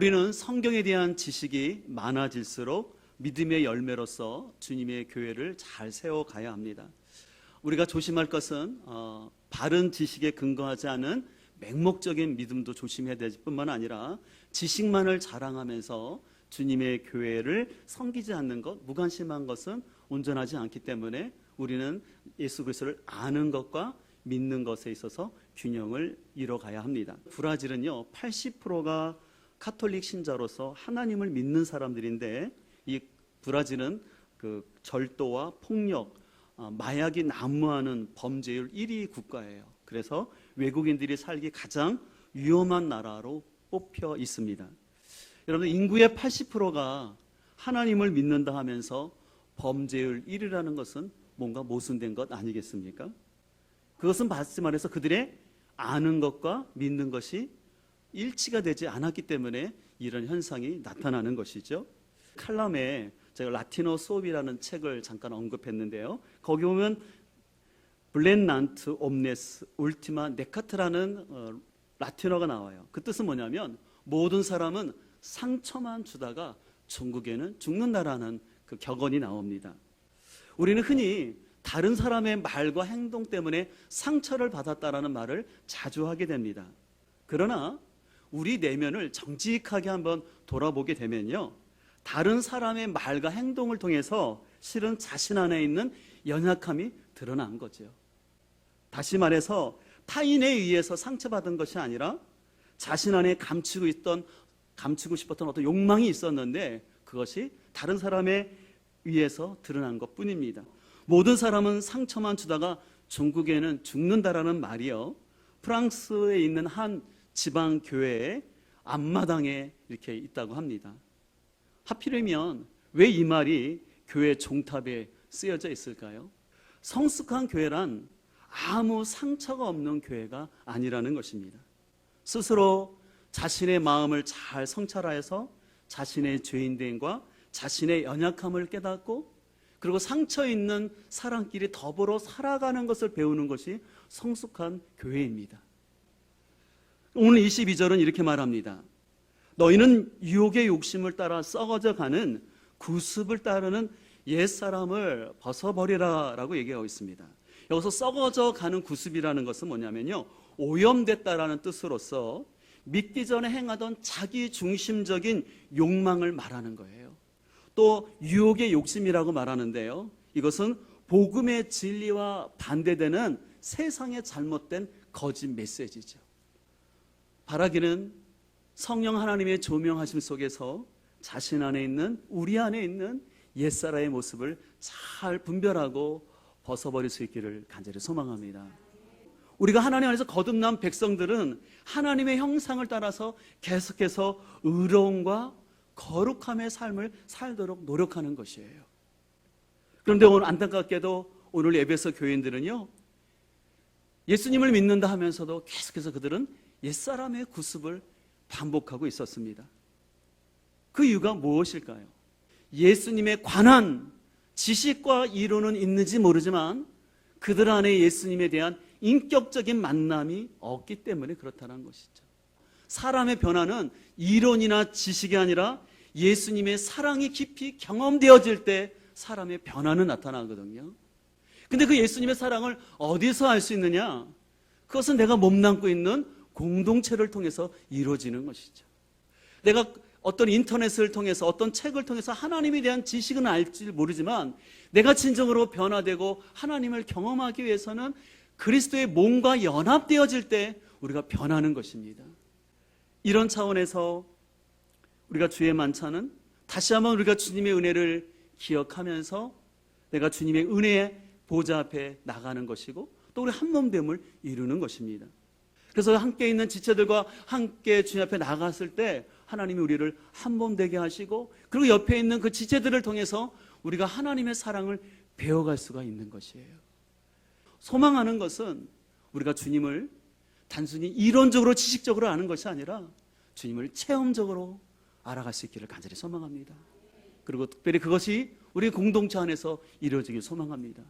우리는 성경에 대한 지식이 많아질수록 믿음의 열매로서 주님의 교회를 잘 세워가야 합니다. 우리가 조심할 것은 바른 지식에 근거하지 않은 맹목적인 믿음도 조심해야 될 뿐만 아니라 지식만을 자랑하면서 주님의 교회를 섬기지 않는 것, 무관심한 것은 온전하지 않기 때문에 우리는 예수 그리스도를 아는 것과 믿는 것에 있어서 균형을 이뤄가야 합니다. 브라질은요 80%가 카톨릭 신자로서 하나님을 믿는 사람들인데, 이 브라질은 그 절도와 폭력, 마약이 난무하는 범죄율 1위 국가예요. 그래서 외국인들이 살기 가장 위험한 나라로 뽑혀 있습니다. 여러분, 인구의 80%가 하나님을 믿는다 하면서 범죄율 1위라는 것은 뭔가 모순된 것 아니겠습니까? 그것은 다시 말해서 그들의 아는 것과 믿는 것이 일치가 되지 않았기 때문에 이런 현상이 나타나는 것이죠. 칼럼에 제가 라티노 수업이라는 책을 잠깐 언급했는데요. 거기 보면 블렌난트 옴네스 울티마 네카트라는 라틴어가 나와요. 그 뜻은 뭐냐면 모든 사람은 상처만 주다가 종국에는 죽는다라는 그 격언이 나옵니다. 우리는 흔히 다른 사람의 말과 행동 때문에 상처를 받았다라는 말을 자주 하게 됩니다. 그러나 우리 내면을 정직하게 한번 돌아보게 되면요, 다른 사람의 말과 행동을 통해서 실은 자신 안에 있는 연약함이 드러난 거죠. 다시 말해서 타인에 의해서 상처받은 것이 아니라 자신 안에 감추고 싶었던 어떤 욕망이 있었는데 그것이 다른 사람에 의해서 드러난 것뿐입니다. 모든 사람은 상처만 주다가 종국에는 죽는다라는 말이요, 프랑스에 있는 한 지방 교회의 앞마당에 이렇게 있다고 합니다. 하필이면 왜 이 말이 교회 종탑에 쓰여져 있을까요? 성숙한 교회란 아무 상처가 없는 교회가 아니라는 것입니다. 스스로 자신의 마음을 잘 성찰하여서 자신의 죄인됨과 자신의 연약함을 깨닫고 그리고 상처 있는 사람끼리 더불어 살아가는 것을 배우는 것이 성숙한 교회입니다. 오늘 22절은 이렇게 말합니다. 너희는 유혹의 욕심을 따라 썩어져 가는 구습을 따르는 옛사람을 벗어버리라 라고 얘기하고 있습니다. 여기서 썩어져 가는 구습이라는 것은 뭐냐면요, 오염됐다라는 뜻으로서 믿기 전에 행하던 자기 중심적인 욕망을 말하는 거예요. 또 유혹의 욕심이라고 말하는데요, 이것은 복음의 진리와 반대되는 세상의 잘못된 거짓 메시지죠. 바라기는 성령 하나님의 조명하심 속에서 자신 안에 있는, 우리 안에 있는 옛사람의 모습을 잘 분별하고 벗어버릴 수 있기를 간절히 소망합니다. 우리가 하나님 안에서 거듭난 백성들은 하나님의 형상을 따라서 계속해서 의로움과 거룩함의 삶을 살도록 노력하는 것이에요. 그런데 오늘 안타깝게도 오늘 에베소 교인들은요, 예수님을 믿는다 하면서도 계속해서 그들은 옛사람의 구습을 반복하고 있었습니다. 그 이유가 무엇일까요? 예수님에 관한 지식과 이론은 있는지 모르지만 그들 안에 예수님에 대한 인격적인 만남이 없기 때문에 그렇다는 것이죠. 사람의 변화는 이론이나 지식이 아니라 예수님의 사랑이 깊이 경험되어질 때 사람의 변화는 나타나거든요. 근데 그 예수님의 사랑을 어디서 알 수 있느냐? 그것은 내가 몸담고 있는 공동체를 통해서 이루어지는 것이죠. 내가 어떤 인터넷을 통해서, 어떤 책을 통해서 하나님에 대한 지식은 알지 모르지만 내가 진정으로 변화되고 하나님을 경험하기 위해서는 그리스도의 몸과 연합되어질 때 우리가 변하는 것입니다. 이런 차원에서 우리가 주의 만찬은 다시 한번 우리가 주님의 은혜를 기억하면서 내가 주님의 은혜의 보좌 앞에 나가는 것이고 또 우리 한몸됨을 이루는 것입니다. 그래서 함께 있는 지체들과 함께 주님 앞에 나갔을 때 하나님이 우리를 한몸 되게 하시고 그리고 옆에 있는 그 지체들을 통해서 우리가 하나님의 사랑을 배워갈 수가 있는 것이에요. 소망하는 것은 우리가 주님을 단순히 이론적으로 지식적으로 아는 것이 아니라 주님을 체험적으로 알아갈 수 있기를 간절히 소망합니다. 그리고 특별히 그것이 우리 공동체 안에서 이루어지길 소망합니다.